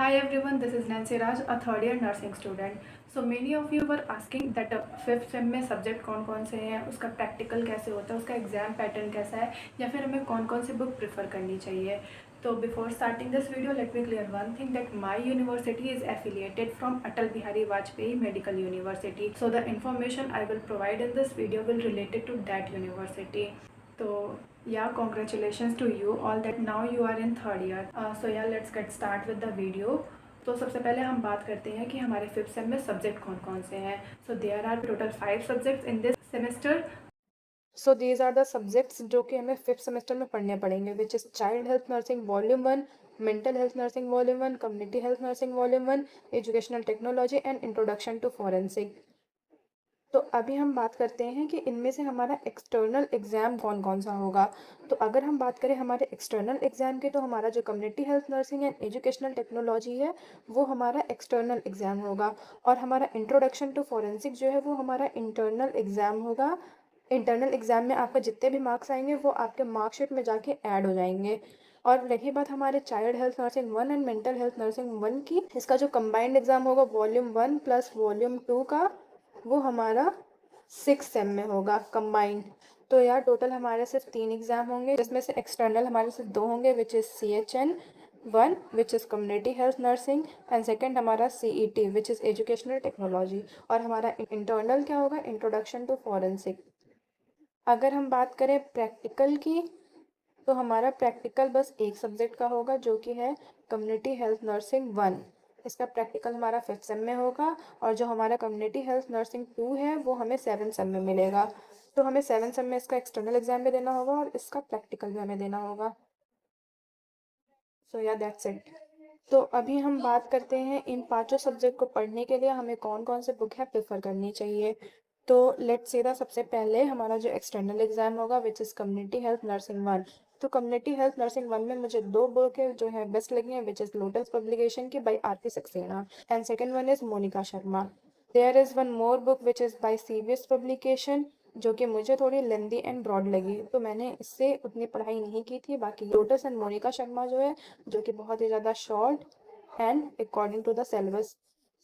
Hi everyone, this is Nancy Raj, a third year nursing student. So many of you were asking that fifth sem में subject कौन कौन से हैं, उसका practical कैसे होता है, उसका एग्जाम पैटर्न कैसा है, या फिर हमें कौन कौन सी बुक प्रेफर करनी चाहिए. तो before starting this video let me clear one thing that my university is affiliated from Atal Bihari Vajpayee medical university. So the information I will provide in this video will related to that university. तो yeah, congratulations to you all that now you are in third year. So yeah, let's get start with the video. तो सबसे पहले हम बात करते हैं कि हमारे फिफ्थ सेम में सब्जेक्ट कौन कौन से हैं. So there are total 5 subjects in this semester. So these are the subjects जो कि हमें फिफ्थ सेमेस्टर में पढ़ने पड़ेंगे, which is child health nursing volume 1, mental health nursing volume 1, community health nursing volume 1, educational technology and introduction to forensic. तो अभी हम बात करते हैं कि इनमें से हमारा एक्सटर्नल एग्ज़ाम कौन कौन सा होगा. तो अगर हम बात करें हमारे एक्सटर्नल एग्ज़ाम की, तो हमारा जो community health nursing and educational technology है वो हमारा एक्सटर्नल एग्ज़ाम होगा. और हमारा इंट्रोडक्शन टू फॉरेंसिक जो है वो हमारा इंटरनल एग्ज़ाम होगा. इंटरनल एग्ज़ाम में आपका जितने भी मार्क्स आएंगे वो आपके मार्कशीट में जाके ऐड हो जाएंगे. और रही बात हमारे child health nursing 1 and mental health nursing 1 की, इसका जो कंबाइंड एग्ज़ाम होगा वॉल्यूम 1 प्लस वॉल्यूम 2 का, वो हमारा 6 सेम में होगा कंबाइंड. तो यार टोटल हमारे सिर्फ 3 एग्ज़ाम होंगे, जिसमें से एक्सटर्नल हमारे सिर्फ 2 होंगे, which is CHN 1 which is community health nursing and second हमारा CET which is educational technology. और हमारा इंटरनल क्या होगा, इंट्रोडक्शन टू फॉरेंसिक. अगर हम बात करें प्रैक्टिकल की, तो हमारा प्रैक्टिकल बस एक सब्जेक्ट का होगा जो कि है कम्युनिटी हेल्थ नर्सिंग 1. इसका प्रैक्टिकल हमारा फिफ्थ सेम में होगा. और जो हमारा कम्युनिटी हेल्थ नर्सिंग 2 है वो हमें 7 सेम में मिलेगा. तो हमें 7 सेम में इसका एक्सटर्नल एग्जाम भी देना होगा और इसका प्रैक्टिकल भी हमें देना होगा. सो या दैट्स इट. तो अभी हम बात करते हैं इन पांचों सब्जेक्ट को पढ़ने के लिए हमें कौन कौन से बुक है प्रेफर करनी चाहिए. तो लेट्स से सबसे पहले हमारा जो एक्सटर्नल एग्जाम होगा which is community health nursing 1. तो कम्युनिटी हेल्थ नर्सिंग 1 में मुझे 2 बुक है जो है बेस्ट लगी हैं, विच इज़ लोटस पब्लिकेशन की by Aarti Saxena and second one is Monika Sharma. There is one more book which is by CBS publication जो कि मुझे थोड़ी लेंदी एंड ब्रॉड लगी, तो मैंने इससे उतनी पढ़ाई नहीं की थी. बाकी लोटस एंड मोनिका शर्मा जो है, जो कि बहुत ही ज़्यादा short and according to the syllabus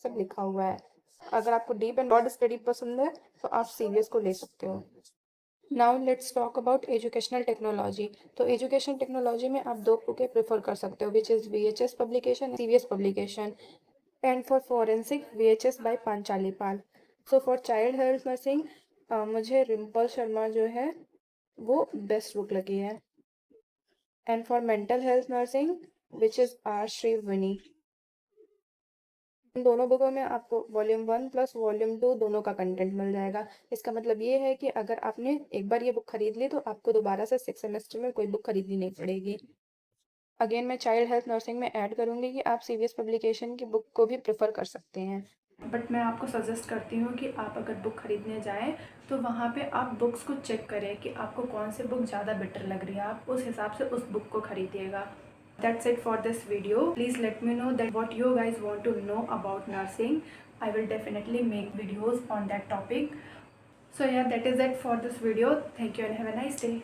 सब लिखा हुआ है. अगर आपको डीप एंड ब्रॉड स्टडी पसंद है तो आप CBS को ले सकते हो. Now let's talk about educational technology. तो एजुकेशन टेक्नोलॉजी में आप 2 बुकें प्रेफर कर सकते हो, which is VHS publication, CBS publication. And for forensic VHS by Panchali Pal. So for child health nursing मुझे रिम्पल शर्मा जो है वो बेस्ट बुक लगी है. And for mental health nursing which is R Shrivani. इन दोनों बुकों में आपको वॉल्यूम 1 प्लस वॉल्यूम 2 दोनों का कंटेंट मिल जाएगा. इसका मतलब ये है कि अगर आपने एक बार ये बुक खरीद ली तो आपको दोबारा से 6 सेमेस्टर में कोई बुक खरीदनी नहीं पड़ेगी. अगेन मैं चाइल्ड हेल्थ नर्सिंग में ऐड करूँगी कि आप CBS पब्लिकेशन की बुक को भी प्रेफर कर सकते हैं. बट मैं आपको सजेस्ट करती हूँ कि आप अगर बुक खरीदने जाएँ तो वहाँ पे आप बुक्स को चेक करें कि आपको कौन सी बुक ज़्यादा बेटर लग रही है, आप उस हिसाब से उस बुक को खरीदिएगा. That's it for this video. Please let me know that what you guys want to know about nursing. I will definitely make videos on that topic. So yeah, that is it for this video. Thank you and have a nice day.